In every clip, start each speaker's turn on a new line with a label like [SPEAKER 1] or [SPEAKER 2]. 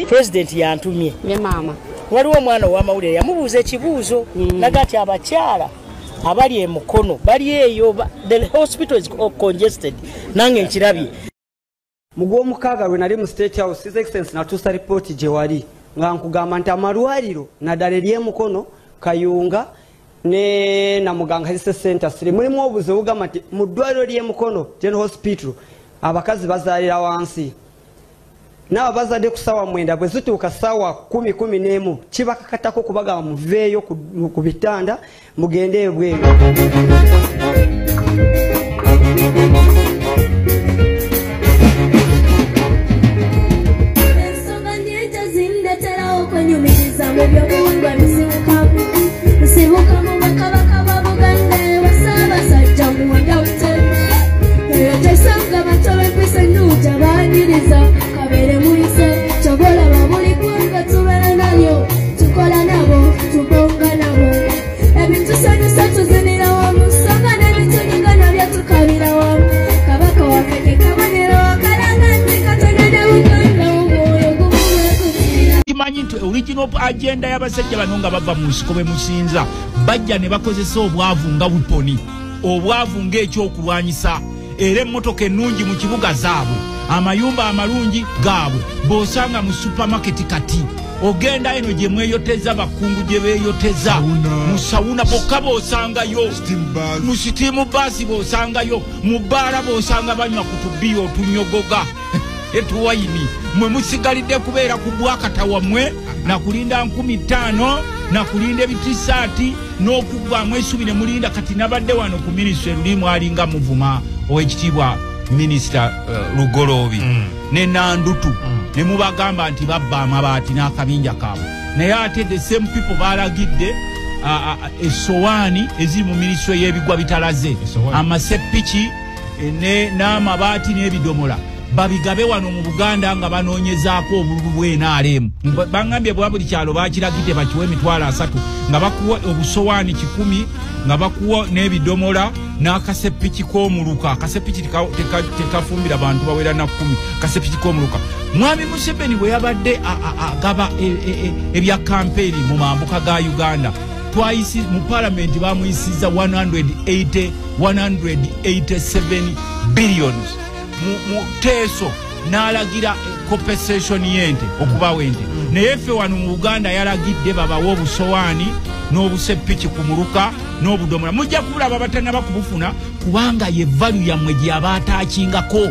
[SPEAKER 1] president yantumye
[SPEAKER 2] ne mama
[SPEAKER 1] waliwo omwana ow'amawulire yamubuuza ekibuuzo naga ati abakyala abali emukono bali eyo the hospital is congested nange nkirabye
[SPEAKER 3] mu gw'omukaaga lwe nali mu state house his excellency natuusa ripooti gye wali nga nkugamba nti amalwaliro naddala ery'emukono Kayunga ne Namuganga Health Center siri mulimu obuze bugamba nti mu ddwaliro ly'emukono General Hospital abakazi bazaalira wansi n'abo bazadde ku ssaawa 9 bwe zituuka ssaawa 10 kibakakatako kubagamba muveeyo ku bitanda mugende ebweru.
[SPEAKER 4] Original agenda y'abasajja bano nga bava mu nsiko bwe musinza bajja ne bakozesa obwavu nga buponi obwavu ng'ekyokulwanyisa era emmotoka ennungi mu kibuga zaabwe amayumba amalungi gaabwe b'osanga mu supermarket kati ogenda eno gye mweyoteza bakungu gye beeyoteza mu sawuna bokka b'osangayo mu sitiimu baasi b'osangayo mu bbaala b'osanga banywa ku tubbiya otunyogoga etuwayini mwe musigalidde kubeera ku bwakata wammwe nakulinda 15,000 nakulinda ebitisaati n'okugwamu essubi ne mulinda kati nabadde wano ku minisitule luli mwalinga muvuma ow'ekitiibwa minisita Lugoloobi ne Nandutu ne mubagamba nti babba amabaati n'akabinja kaabwe naye ate the same people balagidde essowaani eziri mu minisitule y'ebigwa bitalaze amaseppiki n'amabaati n'ebidomola babigabe wano mu Buganda nga banoonyezaako obululu bw'NRM bangambye bwa buli kyalo bakiragidde bakiwe emitwalo 3 nga bakuwa obusowaani 10 nga bakuwa n'ebidomola n'akaseppiki k'omuluka akaseppiki tekafumbira bantu bawera na 10 akaseppiki k'omuluka mwami Museveni bwe yabadde agaba ebya kampeyini mu mambuka ga Uganda twice mu parliament bamuyisiza 187 billions mu teso n'alagira compensation yente okubawa ente naye ffe wano mu Uganda yalagidde babawa obusowaani n'obuseppiki ku muluka n'obudomola mujja kubulaba batannaba kubufuna kubanga ye value yammwe gye abaataakingako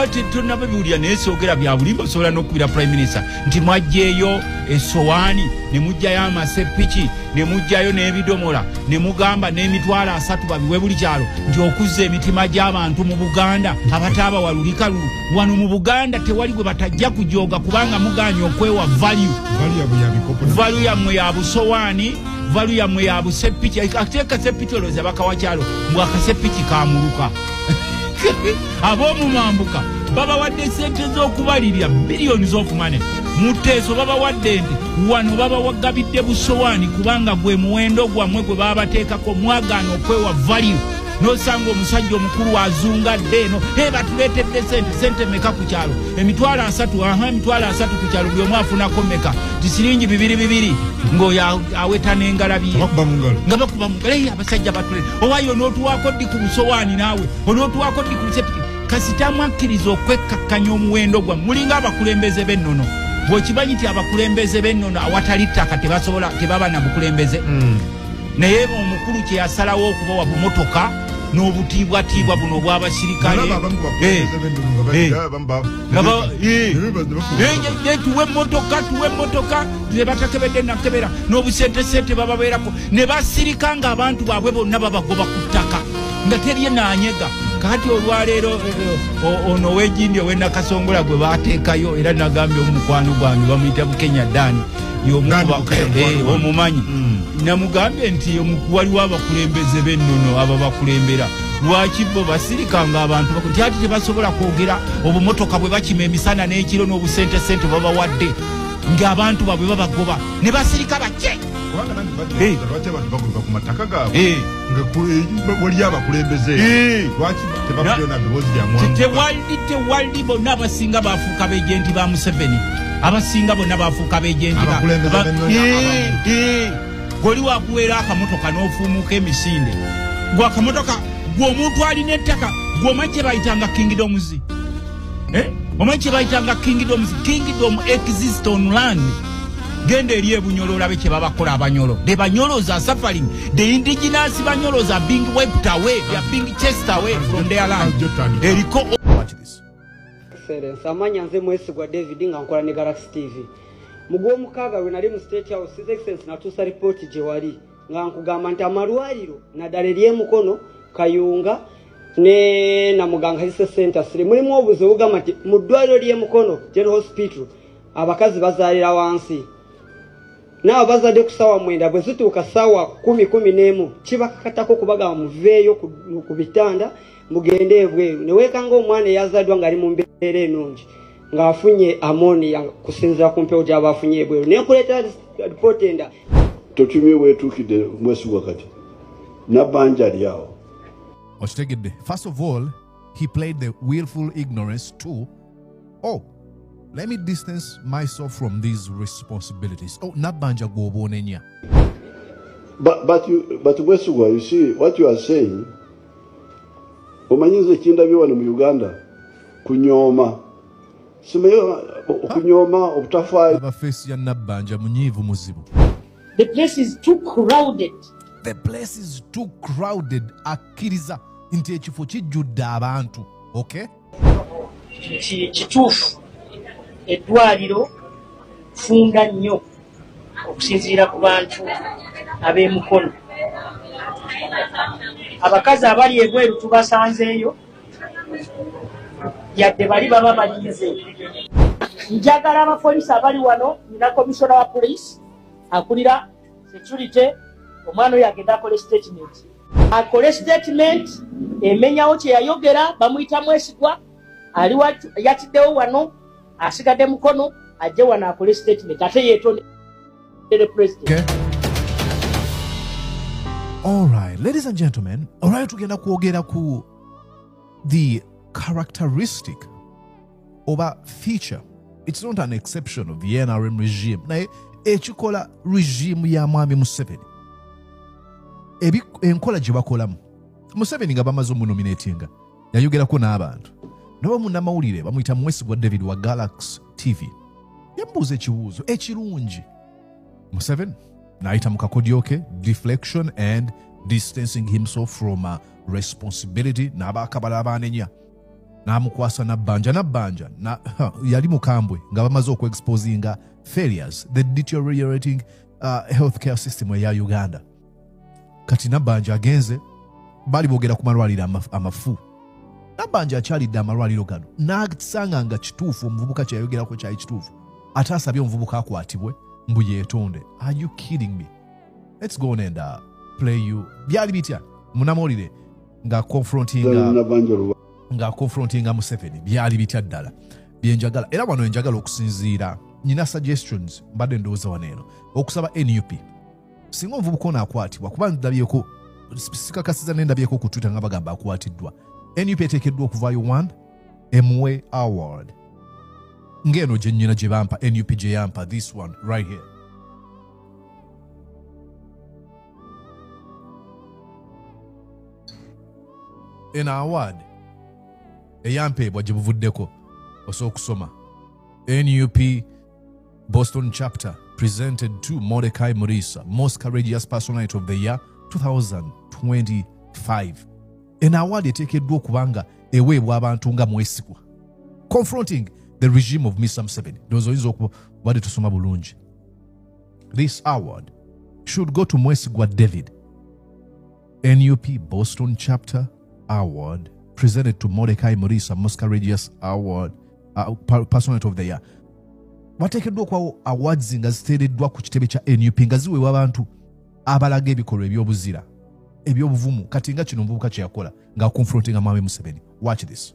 [SPEAKER 4] ate tonnabiwulira naye soogera bya bulimba osobola n'okubira prime minister nti mwajjeeyo essowaani ne mujjayo amaseppiki ne mujjayo n'ebidomola ne mugamba n'emitwalo 3 babiwe buli kyalo nti okuzza emitima gy'abantu mu Buganda abataaba walulikalulu wano mu Buganda tewali gwe batajja kujooga kubanga muganye okwewa value yammwe ya busowaani value yammwe ya buseppiki ateeka seppiki olowooza bakawakyalo mbw akaseppiki kamuluka ab'omu mambuka babawadde sente z'okubalirya billions of money muteeso babawadde nti wano babawagabidde busowaani kubanga gwe muwendo gwammwe gwe babateekako mwagaana okwewa value n'osanga omusajja omukulu azungadde eno batuleetedde sente meka ku kyalo emitwalo 3 emitwalo 3 ku kyalo buli omu afunako meka tisiringi 2 ng'oyo aweta n'engalabi nga bakuba mu ngalo abasajja batulete owaayo n'otuwaako ddi ku busowaani naawe onootuwaako ddi ku busepiki kasita mwakkiriza okwekkakkanya omuwendo gwammwe mulinga abakulembeze b'ennono bw'okimanyi nti abakulembeze b'ennono awatali ttaka tebaba na bukulembeze naye omukulu kye yasalawo okubawa bumotoka n'obutiibwatiibwa buno obw'abasirikale tuwe emmotoka ne batakebedde nakebera n'obusentesente bababeerako ne basirika ng'abantu baabwe bonna babagoba ku ttaka nga terye naanyega kati olwaleero ono w'egindi ow'enakasongola gwe baateekayo era nagambye omukwano gwange bamuyita Bukenya Dani omumanyi namugambye nti waliwo abakulembeze b'ennono aba bakulembera lwaki bo basirikanga abantu nti ati tebasobola kwogera obumotoka bwe bakima emisana n'ekiro n'obusentesente babawadde ng'abantu babwe babagoba ne basirika bake tewali bonna abasinga bafuuka b'ejenti ba Museveni abasinga bonna bafuuka b'ejenti goli wakuweera akamotoka n'ofuumuka emisinde gwe akamotoka gw'omuntu alina ettaka gw'omanyi kye bayitanga kingdoms omanyi kye bayitanga kingdoms kingdom exist on land genda eri ebunyolo olabe kye babakola abanyolo the banyolos are suffering the indigenous banyolos are being wiped away they are being chased away from their land eriko watch this
[SPEAKER 3] excellence amanya nze mwesigwa David nga nkola ne Galaxy TV mugwo mukaaga lwe nali mu State House His Excellency natuusa report gye wali nga nkugamba nti amalwaliro naddala ery'emukono Kayunga ne namuganga Health Center siri mulimu obuze bugamba nti mu ddwaliro ly'emukono General Hospital abakazi bazaalira wansi nabo bazadde ku ssaawa 9 bwe zituuka ssaawa 10 kibakakatako kubaga muveeyo ku bitanda mugende ebweru ne weekanga omwana eyazaddwa ng'ali mu mbeera ennungi ng'afunye ammonia kusinziira ku mpewo gy'aba afunye ebweru naye nkuleeta ripooti enda
[SPEAKER 2] totumye weetuukidde mwesigwa kati nabbanja lyawo
[SPEAKER 5] okitegedde. First of all, he played the willful ignorance too. Oh, let me distance myself from these responsibilities. Oh, nabbanja gw'oboonenya.
[SPEAKER 2] But Wesugwa, you see, what you are saying, omanyize kindabye wano mu Uganda, kunyoma. Simeyo kunyoma obutafaayo.
[SPEAKER 5] Abafeesi ya nabbanja munyiivu muzibu.
[SPEAKER 1] The place is too crowded.
[SPEAKER 5] The place is too crowded. Akkiriza nti ekifo kijjudde abantu. Okay?
[SPEAKER 1] Kituufu. Eddwaliro funda nnyo okusinziira ku bantu ab'emukono. Abakazi abali ebweru tubasanzeeyo yadde bali baba balinze. Njagala abapoliisi abali wano nina komisona wa poliisi akulira security omwana oyo agenda akole statement. Akole statement emenyawo kye yayogera bamuyita Mwesigwa ali yatiddewo wano asigadde mukono ajje wano akole statement ate yeetonde president.
[SPEAKER 5] Okay. All right, ladies and gentlemen, all right, tugenda kwogera ku the characteristic of a feature. It's not an exception of the NRM regime. Naye ekikola regime ya Mwami Museveni enkola gye bakolamu Museveni nga bamaze omunominatinga yayogerako n'abantu nabo munnamawulire bamuyita Mwesigwa David wa Galaxy TV yamubuuza ekibuuzo ekirungi Museveni n'ayita mu kakodyo ke deflection and distancing himself from responsibility n'abaakabala abanenya n'amukwasa nabbanja yali mukambwe nga bamaze okuexposinga failures the deteriorating healthcare system eya Uganda. Kati nabbanja agenze bali boogera ku malwaliro amafu nabbanja akyalidde amalwaliro gano n'asanga nga kituufu omuvubuka kyeyayogerako kyali kituufu ate asabye omuvubuka akwatibwe mbu yeetonde. Are you kidding me? Let's go on and play you byali bitya munamawulire nga confrontinga Museveni byali bitya ddala byenjagala era wano enjagala okusinziira nina suggestions mbadde ndowooza waneeno okusaba NUP singa omuvubuka ono akwatibwa kuba ndabyeko sikakasiza nendabyeko ku Twitter nga bagamba akwatiddwa NUP eteekeddwa okuvaayo 1 MWay award ng'eno gye nnyina gye bampa NUP gye yampa this one right here. En award eyampeebwa gye buvuddeko osobola okusoma NUP Boston chapter presented to Mordecai Murisa, most courageous personality of the year 2025. En award eteekeddwa okubanga eweebwa abantu nga Mwesigwa confronting the regime of Mr. Museveni. Ndowooza oyinza okubadde tusoma bulungi. This award should go to Mwesigwa David, NUP Boston chapter award presented to Mordecai Murisa, most courageous award personality of the year. Wateekeddwa okwawo awards nga ziteereddwa ku kitebe kya NUP nga ziweebwa abantu abalaga ebikolwa ebyobuzira ebyobuvumu kati nga kino omuvubuka kye yakola nga confrontinga Mwami Museveni. Watch this.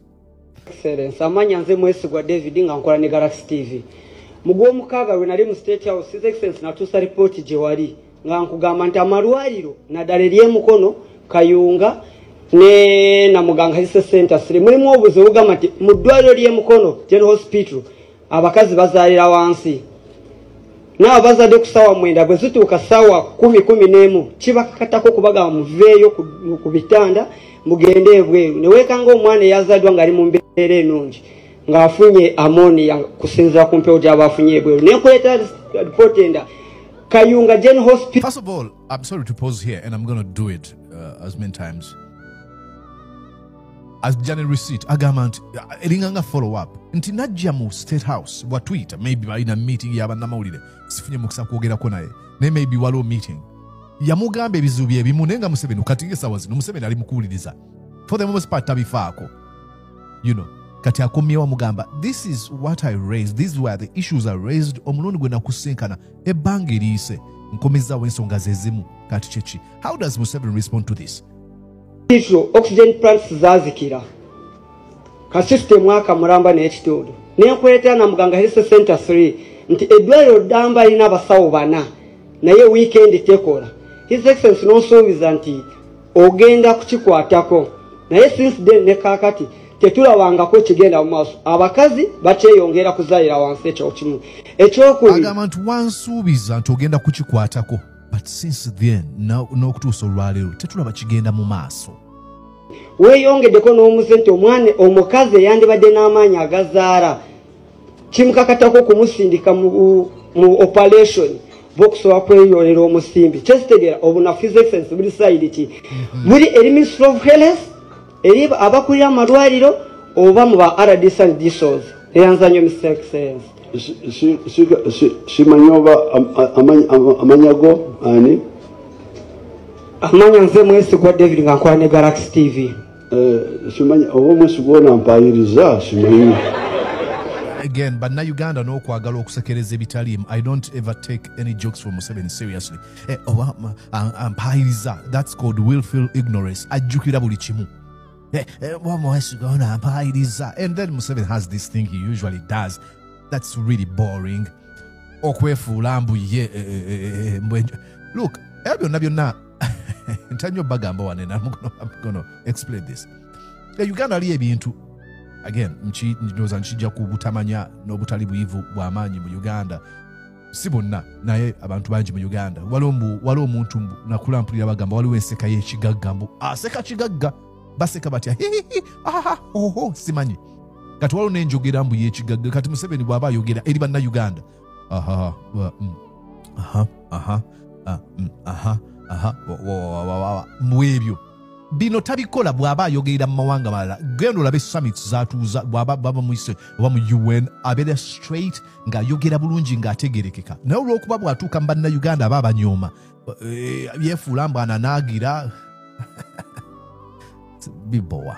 [SPEAKER 3] Excellence amanya nze Mwesigwa David nga nkola ne Galaxy TV mugwo mukaaga lwe nali mu State House His Excellency natuusa report gye wali nga nkugamba nti amalwaliro naddala ery'emukono Kayunga ne Namuganga Health Center siri mulimu obuzibu bugamba nti mu ddwaliro ly'emukono General Hospital abakazi bazaalira wansi n'abo bazadde ku ssaawa 9 bwe zituuka ssaawa 10 kibakakatako kubagamba muveeyo ku bitanda mugende ebweru ne weekanga omwana eyazaddwa ng'ali mu mbeera ennungi ng'afunye ammonia kusinziira ku mpewo gy'aba afunye ebweru ne nkuleeta report enda Kayunga General Hospital.
[SPEAKER 5] First of all, I'm sorry to pause here, and I'm going to do it as many times. As Janet receipt, agament, elinganga follow up. Nti najja mu State House, wa Twitter, maybe balina meeting y'abannamawulire. Sifunye mukisa kwogerako naye. Ne maybe waliwo meeting. Yamugamba ebizibu bye bimu nenga Museveni kati esawa zino Museveni ali mukuwuliriza. For the most part tabifaako. You know. Kati akomyewa mugamba, this is what I raised, these were the issues I raised, omulundi gwe nakusinkana ebbanga eriise nkomezaawo ensonga ze zimu kati kyeki. How does Museveni respond to this?
[SPEAKER 3] Oxygen plants zazikira ka system aka mulamba n'ekitundu nenkuleetera Namuganga Health Center 3 nti eddwaliro ddamba lina abasawo 4 naye weekend tekola. His Excellency n'osuubiza nti ogenda kukikwatako naye since then ne kaakati tetulabangako kigenda mu maaso abakazi bakyeyongera kuzaalira wansi ekyo kimu ekyokubiri
[SPEAKER 5] agamba nti wansuubiza nti ogenda kukikwatako but since then n'okutuusa olwaleero tetulaba kigenda mu maaso.
[SPEAKER 3] Weeyongeddeko n'omuze nti omwana omukazi eyandibadde n'amaanyi agazaala kimukakatako kumusindika mu operation bokusobola kweyolera omusimbi kyekitegeera obunafu His Excellency buli side ki buli eri Ministry of Health eri abakulira amalwaliro oba mu ba RDC and DSOs eyanzanyo Mr. Excellency.
[SPEAKER 2] Simanyi oba amanyago ani?
[SPEAKER 3] Amanya nze Mwesigwa David nga nkola ne Galaxy TV.
[SPEAKER 2] Simanyi oba Mwesigwa nampayiriza simanyi.
[SPEAKER 5] Again, but na Uganda n'okwagala okusekereza ebitaliimu. I don't ever take any jokes from Museveni seriously. Ampayiriza, that's called willful ignorance. Ajjukira buli kimu. And then Museveni has this thing he usually does that's really boring. Okwefuula mbuye look, ebyo byonna ntanyo bagamba wane I'm going to explain this. Uganda ali ebintu again ndoza nchijja ku butamanya n'obutali buyivu bw'amaanyi mu Uganda si bonna naye abantu bangi mu Uganda waliwo omuntu nakulampulira bagamba waliwo enseka y'ekigagga mbu aseka kigagga baseka batya oho simanyi kati waliwo n'enjogera mbu y'ekigagga kati Museveni bw'aba ayogera eri bannayuganda mwebyo bino tabikola bw'aba ayogerera mu mawanga malala genda olabe summits zatuuza bw'aba baba mu ise oba mu UN abeera straight ng'ayogera bulungi ng'ategerekeka naye olw'okuba bw'atuuka mu bannayuganda aba abanyooma yeefuula mbu ananaagira bibowa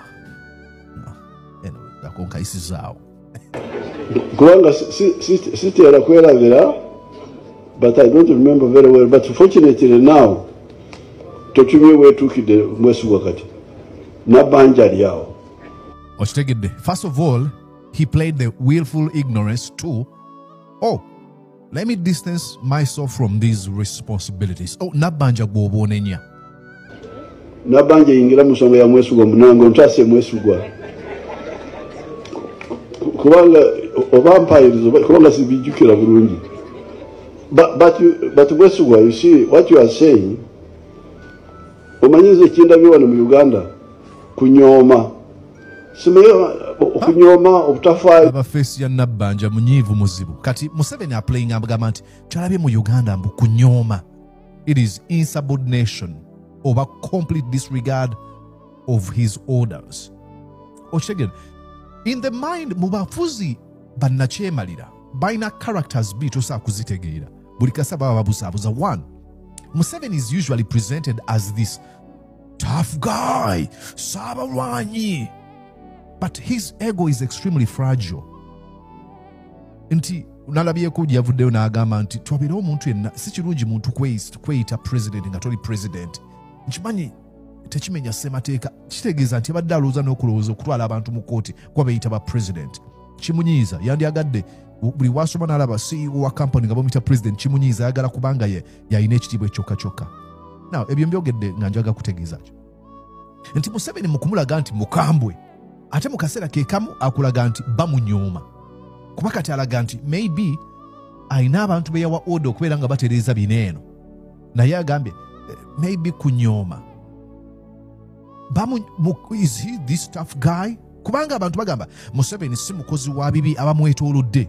[SPEAKER 5] akonkayisizaawo
[SPEAKER 2] kubanga sitera kwerabira but I don't remember very well but fortunately now totumye wetuukidde Mwesigwa kati nabbanja lyawo
[SPEAKER 5] okitegedde. First of all he played the willful ignorance too. Let me distance myself from these responsibilities. Nabbanja gw'oboonenya
[SPEAKER 2] nabbanja yingira mu nsonga ya Mwesigwa munango ntaase Mwesigwa kubanga oba mpayiriza kubanga sibijjukira bulungi but Mwesigwa, you see what you are saying omanyize ekindabye wano mu Uganda kunyooma simeyo okunyooma obutafaayo
[SPEAKER 5] abafeesi ya nabbanja munyiivu muzibu kati Museveni aplaying agamba nti kyalabye mu Uganda mbu kunyooma it is insubordination oba complete disregard of his orders. Okitegedde in the mind mu bafuzi bannakyemalira balina characters tosobola kuzitegeera buli kasa baba babuzaabuza. One, Museveni is usually presented as this tough guy, Sabalwanyi, but his ego is extremely fragile. Nti nalabyeko gyavuddeyo n'agamba nti twabeerawo omuntu yenna si kirungi muntu kweyita president nga toli president. Nkimanyi tekimenya ssemateeka kitegeeza nti abadde alowooza n'okulowooza okutwala abantu mu kooti kuba beeyita ba president. Kimunyiiza yandyagadde buli wasoma n'alaba CEO wa company nga bamuyita president kimunyiiza ayagala kubanga yalina ekitiibwa ekyokka. Now ebyo mbyogedde nga njaga kutegeeza kyo nti Museveni mu kumulaga nti mukambwe ate mu kaseera ke kamu akulaga nti bamunyooma kuba kati alaga nti maybe ayina abantu be yawa order okubeera nga batereeza bino eno naye agambye maybe kunyooma is he this tough guy kubanga abantu bagamba Museveni si mukozi wa bibi abamwetoolodde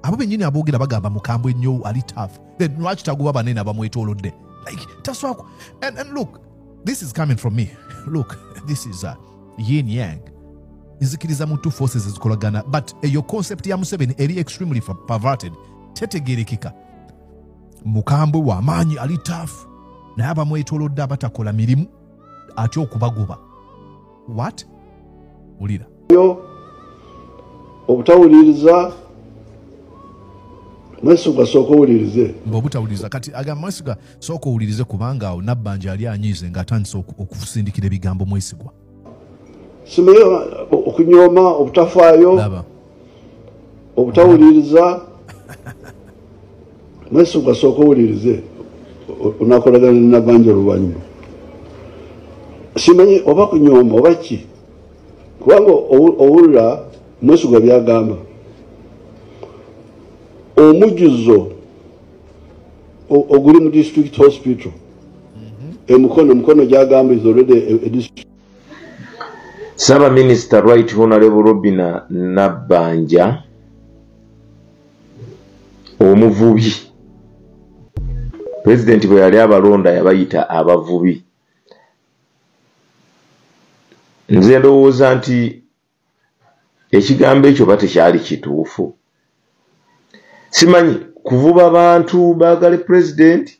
[SPEAKER 5] abo bennyini aboogera bagamba mukambwe nnyo ali tough then lwaki tagoba banene abamwetoolodde like taswako and look this is coming from me look this is yin yang nzikiriza mu two forces ezikolagana but your concept ya Museveni eri extremely perverted tetegerekeka mukambwe wa maanyi ali tough naye abamwetoolodde abatakola mirimu atyo okubagoba what ulira
[SPEAKER 2] obutawuliriza Mwesigwa soko ulirize
[SPEAKER 5] mbobutawuliriza kati agamba Mwesigwa soko ulirize kubanga awo Nabbanja ali anyize nga atandise okusindikira ebigambo Mwesigwa
[SPEAKER 2] simeyo okunyooma obutafaayo obutawuliriza Mwesigwa soko ulirize onakolagana Nabbanja oluvannyuma simanyi oba kunyooma oba ki kubanga owulira Mwesigwa byagamba omujuzo oguli mu district hospital mukono gyagamba is already a district.
[SPEAKER 6] Saba Minister Right Honorable Robina Nabbanja omuvubi President bwe yali abalonda yabayita abavubi. Nze ndowooza nti ekigambo ekyo batekyali kituufu. Simanyi kuvuba abantu baagale president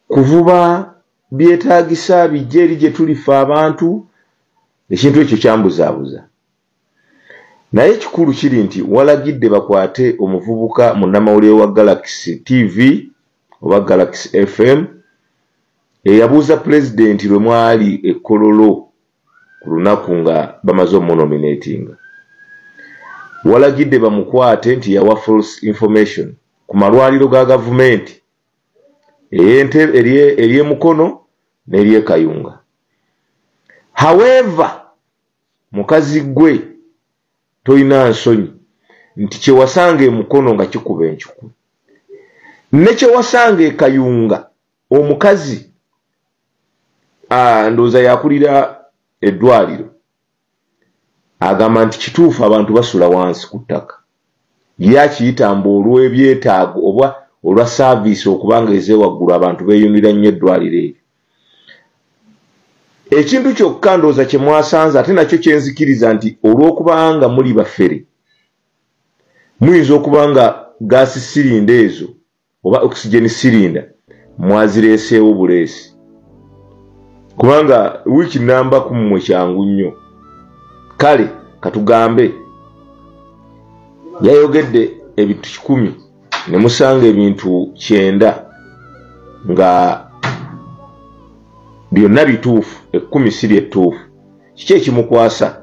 [SPEAKER 6] kuvuba byetaagisa bijje eri gye tulifa abantu ekintu ekyo kyambuzaabuza. Naye ekikulu kiri nti walagidde bakwate omuvubuka munnamawulire wa Galaxy TV oba Galaxy FM eyabuuza president lwe mwali ekkololo ku lunaku nga bamaze omunominatinga. Walagidde bamukwate nti yawa false information ku malwaliro ga gavumenti eriye Mukono n'eriye Kayunga. However mukazi gwe toyina nsonyi nti kyewasanga e Mukono nga kikuba encuku ne kyewasanga e Kayunga omukazi ndooza yakulira eddwaliro agamba nti kituufu abantu basula wansi ku ttaka yakiyita mbu olw'ebyetaago oba olwa saavisi okubanga ezeewaggulu abantu beeyunira nnyo eddwaliro eryo. Ekintu kyokka ndooza kye mwasanze ate nakyo kyenzikiriza nti olw'okubanga muli baffere muyinza okuba nga gaasi sirinda ezo oba oxygen sirinda mwazireeseewo buleesi kubanga wiiki namba ku mmwe kyangu nnyo. Kale katugambe yayogedde ebintu 10 ne musanga ebintu 9 nga byonna bituufu 10 siri ettuufu. Kiki ekimukwasa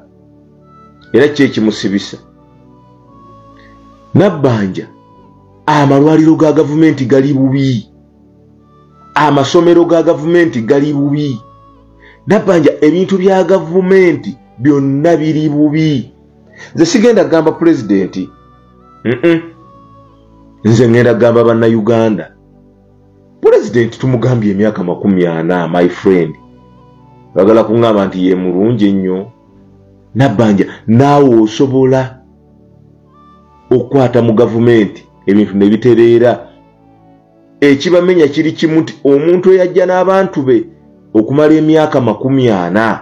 [SPEAKER 6] era kiki ekimusibisa? Nabbanja amalwaliro ga gavumenti gali bubi, amasomero ga gavumenti gali bubi. Nabbanja ebintu bya gavumenti byonna biri bubi. Nze sigenda gamba president nze ngenda gamba bannayuganda. President tumugambye emyaka 40 my friend bagala kuŋŋamba nti ye mulungi ennyo. Nabbanja naawe osobola okukwata mu gavumenti ebintu ne bitereera. Ekibamenya kiri kimu nti omuntu eyajja n'abantu be okumala emyaka 40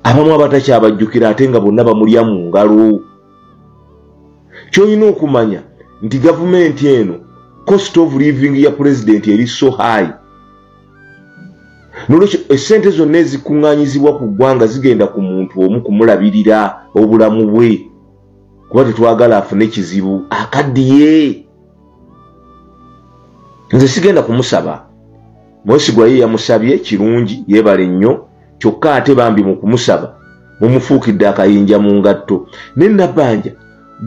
[SPEAKER 6] abamu abatakyabajjukira ate nga bonna bamulya mu ngalo. Kyolina okumanya nti gavumenti eno cost of living ya president eri so high. Nolwekyo essente zonna ezikuŋŋaanyizibwa ku ggwanga zigenda ku muntu omu kumulabirira obulamu bwe kuba tetwagala afune kizibu akaddiye. Nze sigenda kumusaba. Mwesigwa ye yamusabye kirungi yeebale nnyo kyokka ate bambi mu kumusaba mumufuukidde akayinja mu ngatto. Ne Nabbanja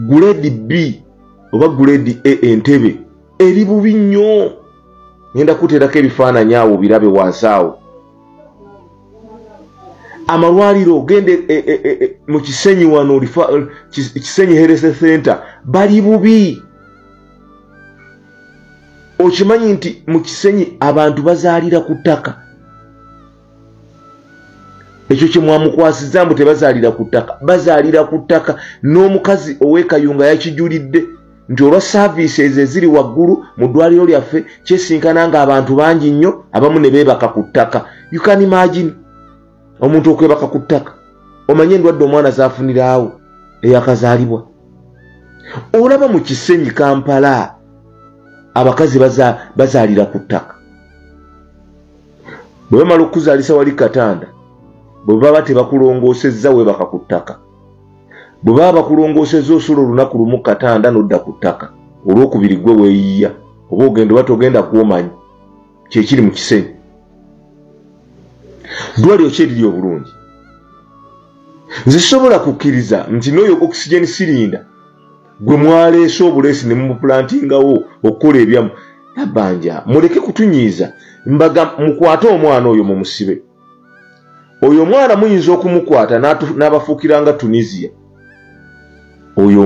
[SPEAKER 6] grade B oba grade A Entebbe eri bubi nnyo. Ngenda kuteerako ebifaananyi awo birabe wansaawo. Amalwaliro gende mu Kisenyi wano Kisenyi Health Center bali bubi. Okimanyi nti mu Kisenyi abantu bazaalira ku ttaka. Ekyo kye mwamukwasiza mbu tebazaalira ku ttaka, bazaalira ku ttaka. N'omukazi ow'Ekayunga yakijulidde nti olwa services eziri waggulu mu ddwaliro lyaffe kyesinkana ng'abantu bangi nnyo abamu ne beebaka ku ttaka. You can imagine omuntu okwebaka ku ttaka. Omanye endwadde omwana zaafunira awo eyakazaalibwa. Olaba mu Kisenyi Kampala abakazi bazaalira ku ttaka. Bwe bamala okuzaalisa wali Katanda bwe baba tebakulongoosezza weebaka ku ttaka. Bwe baba bakulongoosezza osula olunaku lumu Katanda n'odda ku ttaka. Olwokubiri gwe weeyiya oba ogenda oba togenda kuomanyi kyekiri mu Kisenyi. Ddwaliro ki eriri obulungi? Nze sisobola kukkiriza nti n'oyo oxygen cylinder gwe mwaleese obuleesi ne mumuplantingawo okukola ebyamu. Nabbanja muleke kutunyiiza. Mbaga mukwate omwana oyo mumusibe. Oyo omwana muyinza okumukwata n'abafuukiranga Tunisia. Oyo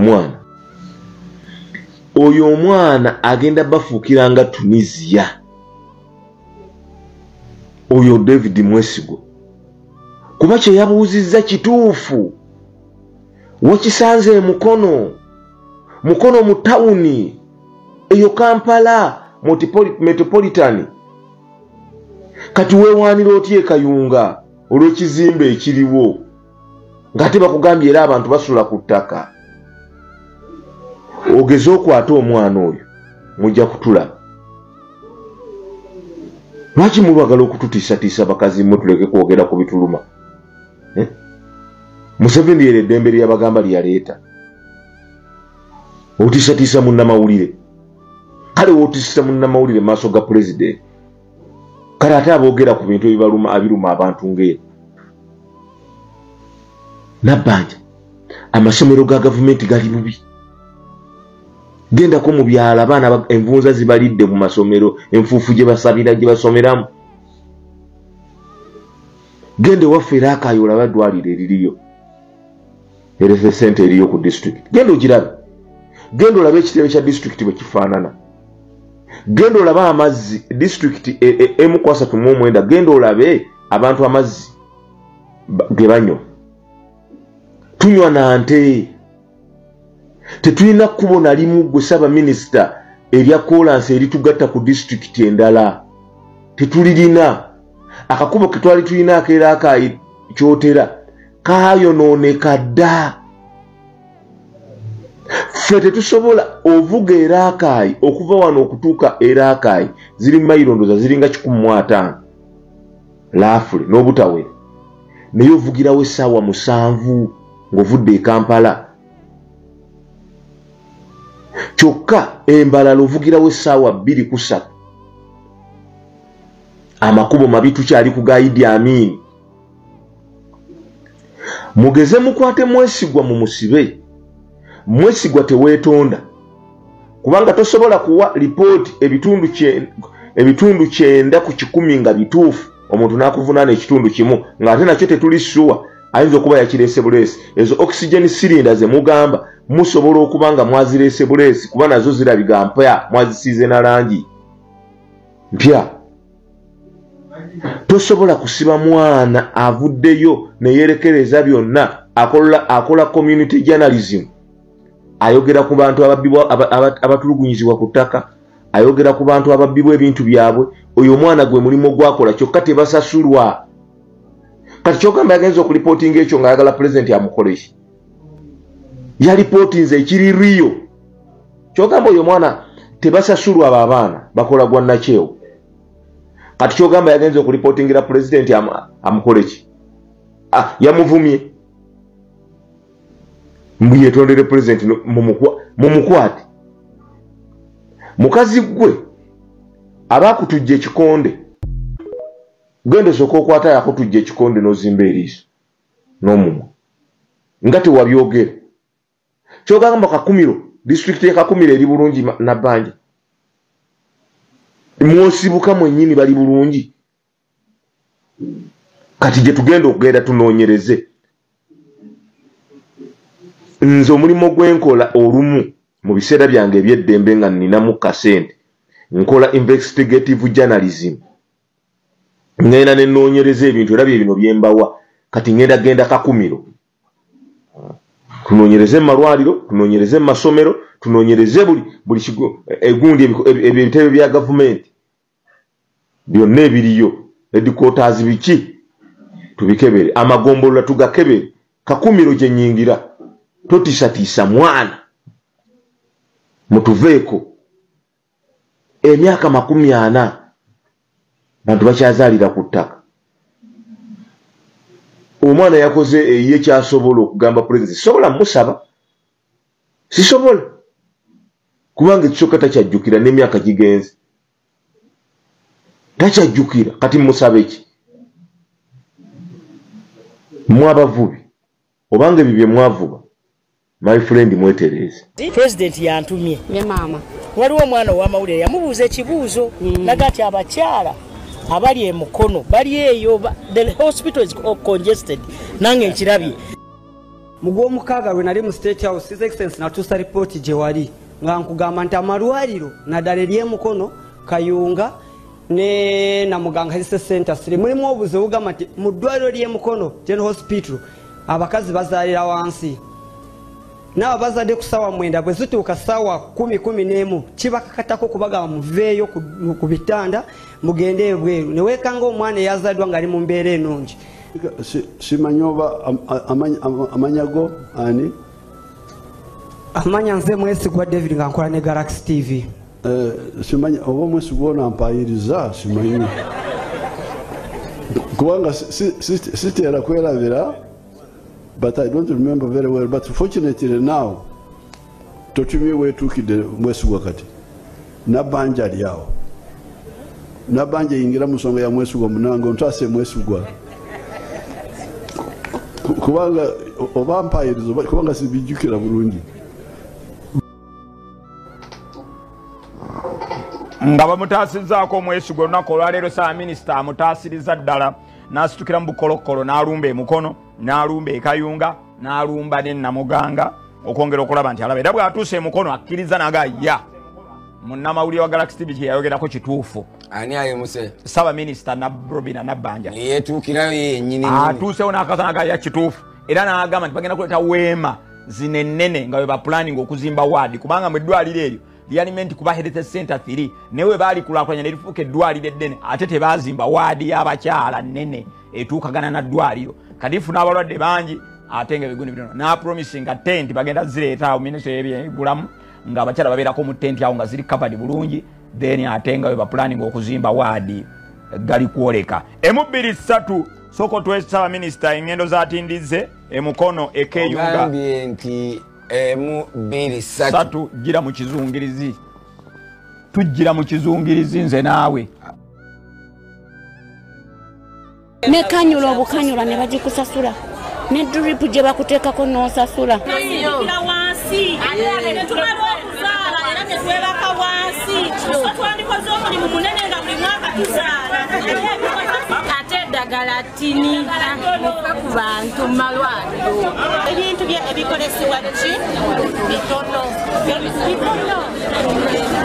[SPEAKER 6] omwana agenda bafuukiranga Tunisia. Oyo David Mwesigwa kuba kye yabuuzizza kituufu. Wakisanze Mukono mu tawuni eyo Kampala metropolitan. Kati weewaanira otya e Kayunga olw'ekizimbe ekiriwo ng'ate bakugambye era abantu basula ku ttaka. Ogeze okwata omwana oyo mujja kutulaba. Lwaki mulwagala okututiisatiisa bakazi mmwe tuleke kwogera ku bituluma? Museveni era eddembe lyabagamba lyaleeta. Otiisatiisa munnamawulire. Kale wootiisisa munnamawulire mu maaso ga pulezidenti. Kale ate aboogera ku bintu abiruma abantu ng'eyo. Nabbanja amasomero ga gavumenti gali bubi. Gendako mu byalo abaana envunza zibalidde mu masomero, enfuufu gye basabira gye basomeramu. Gende waffe era Akaayi olaba ddwaliro eririyo. Health Center eriyo ku district. Genda ogirabe. Genda olabe ekitebe kya district bwe kifaanana. Genda olabe amazzi district M39. Genda olabe abantu amazzi ge banywa. Tunywa na nte. Tetulina kkubo na limu gwe Ssaabaminisita erya kolansi eritugatta ku district endala. Tetulirina. Akakubo ke twali tulina akeera Akaayi kyotera kaayonooneka dda. Ffe tetusobola ovuga era Akaayi okuva wano okutuuka era Akaayi ziri mayiro ndoza ziringa 15 laafule n'obutawera. Naye ovugirawo essaawa 7 ng'ovudde e Kampala. Kyokka embalala ovugirawo essaawa 2-3. Amakubo mabi tukyali ku ga Idi Amin. Mugeze mukwate Mwesigwa mu musibe. Mwesigwa teweetonda. Kubanga tosobola kuwa lipooti ebitundu 9 ku 10 nga bituufu. Omuntu n'akuvunaana ekitundu kimu ng'ate nakyo tetulisuwa. Ayinza okuba yakireese buleesi. Ezo oxygen cylinder ze mugamba musobola okuba nga mwazireese buleesi kuba nazo zirabiga mpya mwazisiize na langi mpya. Tosobola kusiba mwana avuddeyo ne yerekereza byonna akola community journalism. Ayogera ku bantu abatulugunyizibwa ku ttaka, ayogera ku bantu ababbibwa ebintu byabwe. Oyo omwana gwe mulimo gwakola kyokka tebasasulwa. Kati kyogamba yagenza okulipootinga ekyo ng'ayagala pulezidenti amukoleki. Yalipootinze ekiri riyo. Kyogamba oyo omwana tebasasulwa abo abaana bakola gwa nakyewo. Kati kyogamba yagenza okulipootingira pulezidenti amukoleki. Yamuvumye. Mbu yetondere pulezidenti mumukwate. Mukazi gwe abakutujja ekikonde. Gende soko okwata yakutujja ekikonde n'ozimba eriiso n'omumwa. Nga tewabyogera. kyogamba Kakumiro district ya Kakumiro eri bulungi Nabbanja mwosibuka mwennyini bali bulungi kati gye tugenda okugenda tunoonyereze nze omulimu gwenkola olumu mu biseera byange ebyeddembe nga nninamu kasente nkola investigative journalism ngenda ne nnoonyereza ebintu era bye bino byembawa kati ngenda genda Kakumiro tunoonyereze mu malwaliro tunoonyereze mu masomero tunoonyereze buli egundi ebitebe bya gavumenti byonna ebiriyo headquarters biki tubikebere amagombolola tugakebere Kakumiro gye nnyingira totiisatiisa mwana mutuveeko emyaka 40 bantu bakyazaalira ku ttaka omwana yakoze ye kyasobola okugamba president sobola musaba sisobola kubanga ekisooka takyajjukira n'emyaka gigenze takyajjukira kati musaba eki mwabavubi obanga ebyo bye mwavuba my friend mwetereze
[SPEAKER 1] president yantumye
[SPEAKER 7] ne mama
[SPEAKER 1] waliwo omwana ow'amawulire yamubuuza ekibuuzo naga ati abakyala abali emukono bali eyo the hospital is congested nange nkirabye
[SPEAKER 3] mu gw'omukaaga lwe nali mu state house his excellency natuusa ripooti gye wali nga nkugamba nti amalwaliro naddala ery'emukono Kayunga ne Namuganga Health Center siri mulimu obuzibu bugamba nti mu ddwaliro ly'emukono General Hospital abakazi bazaalira wansi naabo bazadde ku ssaawa 9 bwe zituuka ssaawa 10 kibakakatako kubagamba muveeyo ku bitanda mugende ebweru ne weekanga omwana eyazaddwa ng'ali mu mbeera ennungi
[SPEAKER 2] simanyi oba amanyago ani
[SPEAKER 3] amanya nze Mwesigwa David nga nkola ne Galaxy TV
[SPEAKER 2] simanyi oba Mwesigwa ono ampayiriza simanyi kubanga siteera kwerabira but I don't remember very well but fortunately now totumye wetuukidde Mwesigwa kati Nabbanja ali awo Nabbanja yingira mu nsonga ya Mwesigwa munange ontaase Mwesigwa kubanga oba mpayiriza kubanga sibijjukira bulungi
[SPEAKER 4] nga bamutaasizzaako Omwesigwa olunaku olwaleero saa minisita amutaasiriza ddala n'asitukira mu Bukolokolo n'alumba emukono n'alumba ekayunga n'alumba ne Namuganga okwongera okulaba nti alaba era bw'atuuse emukono akkiriza nagaya munnamawulire wa Galaxy TV kye yayogerako kituufu
[SPEAKER 8] ani ayemuse
[SPEAKER 4] saba minisita Robina Nabbanja
[SPEAKER 8] yetuukirayo yennyini
[SPEAKER 4] atuusewo n'akasa nagaya kituufu era n'agamba nti bagenda kuleeta weema zinennene nga bwe bapulaning okuzimba waadi kubanga mu eddwaliro eryo lialimenti kuba health center 3 newe baali kulakulanya ne lifuuka eddwaliro eddene ate tebaazimba waadi y'abakyala nnene etuukagana na ddwaliro kadifu n'abalwadde bangi ate nga bigundi bitono n'apromisinga tent bagenda zireeta awo minisitule y'ebyobulamu nga abakyala babeerako mu tent awo nga ziri covered bulungi then ate nga bwe bapulaning okuzimba waadi gali kwoleka M23 soko twesaba minisita engendo zatindize emukono ekeyunga
[SPEAKER 8] gambye nti M23
[SPEAKER 4] gira mu kizungirizi tujjira mu kizungirizi nze naawe
[SPEAKER 7] ne kanyula obukanyula ne bagikusasula ne drip gye bakuteekako n'osasula
[SPEAKER 9] wansi ate tumala okuzaala era ne twebaka wansi twandikoze omulimu munene nga buli mwaka tuzaala ate eddagala tiniita ku bantu mu malwaliro ebintu ebikolesebwa ki bitono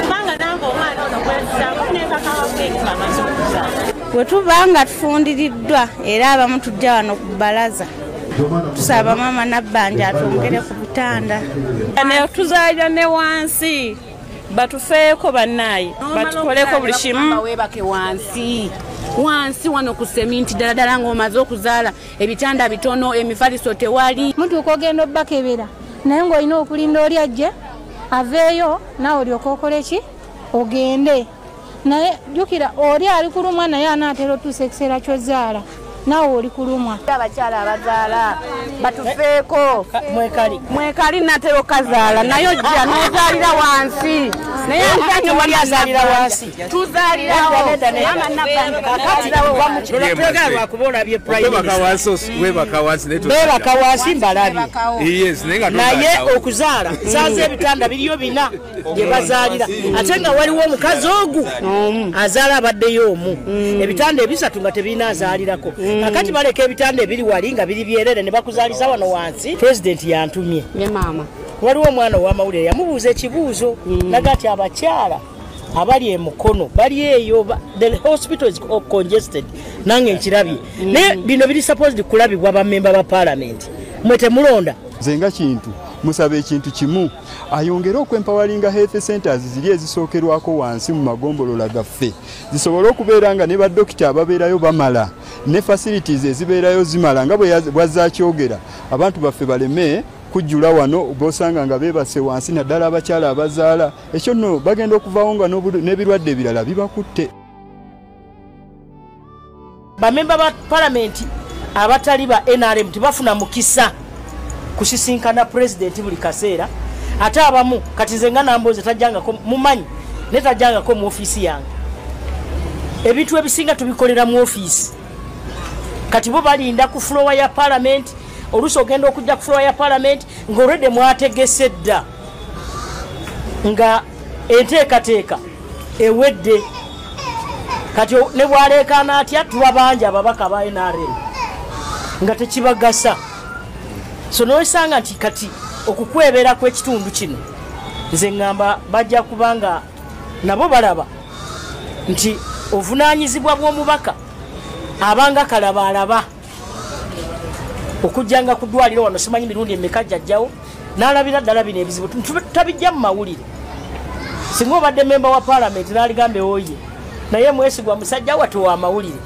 [SPEAKER 9] kubanga nange omwana ono kwesaamu nebakawakeeka amaze okuzaala
[SPEAKER 7] bwe tuba nga tufundiriddwa era abamu tujja wano ku bbalaza tusaba mama Nabbanja atwongere ku bitanda
[SPEAKER 9] ne tuzaalira ne wansi batufeeko bannaayi batukoleko buli kimu
[SPEAKER 7] weebake wansi wano ku seminti ddala ng'omaze okuzaala ebitanda bitono emifaliso tewali
[SPEAKER 10] mutuuka ogenda obbakebera naye ng'olina okulinda oli ajje aveeyo naawe olyoka okole ki ogende naye jjukira oli ali kulumwa naye anaatera otuusa ekiseera ky'ozaala naawe oli kulumwa
[SPEAKER 7] abakyala abazaala batufeeko
[SPEAKER 1] mwekali
[SPEAKER 7] natera okazaala naye ojja n'ozaalira wansi
[SPEAKER 1] naye ate wali azalira wansi tuzalira mama Nabbanja kakati nawe wamukirolera lwakubola bye prime
[SPEAKER 11] webaka wansi
[SPEAKER 1] bebaka wansi mbalabi
[SPEAKER 11] yes
[SPEAKER 1] naye okuzaala nsaze ebitanda biriyo 4 bye bazaalira ate nga waliwo omukazi ogu azaala abaddeyo omu ebitanda 3 nga tebina azaalirako kakati baleka ebitanda ebiri wali nga biri byerere ne bakuzaaliza wano wansi president yantumye
[SPEAKER 12] ne mama
[SPEAKER 1] waliwo omwana ow'amawulire yamubuuza ekibuuzo naga ati abakyala abali emukono bali eyo the hospital is congested nange nkirabye naye bino biri supposed kulabibwa bamemba ba parliament mwete mulonda
[SPEAKER 13] zenga kintu musabe ekintu kimu ayongera okwempawalinga health centers ziri ezisookerwako wansi mu magombolola gaffe zisobole okubeera nga ne badokita ababeerayo bamala ne facilities ezibeerayo zimala nga bwazakyogera abantu baffe baleme kujjula wano bosanga nga bebase wansi naddala abakyala abazaala ekyo nno bagenda okuvaawo nga n'ebirwadde ebirala bibakutte.
[SPEAKER 1] Bamemba ba palamenti abatali ba NRM tebafuna mukisa kusisinkana president buli kaseera ate abamu kati nze nga namboze tajjangako mumanyi ne tajjangako mu office yange ebintu ebisinga tubikolera mu office kati bo balinda ku floor ya parliament oluso ogenda okujja ku floor ya parliament ng'olwedde mwategese dda nga enteekateeka ewedde kati ne bwaleekaana atya tuba bangi ababaka ba NRM nga tekibagasa so noisanga nti kati okukwebera kw'ekitundu kino nze ngamba bajja kubanga nabo balaba nti ovunaanyizibwa bw'omubaka abanga kalaba alaba okujjanga ku ddwaliro wano simanyi mirundi emeka jjajjawo n'alabira ddala bino ebizibu tabijja mu mawulire singa obadde memba wa parliament n'aligambe oye naye mwesigwa musajja wattu wa mawulire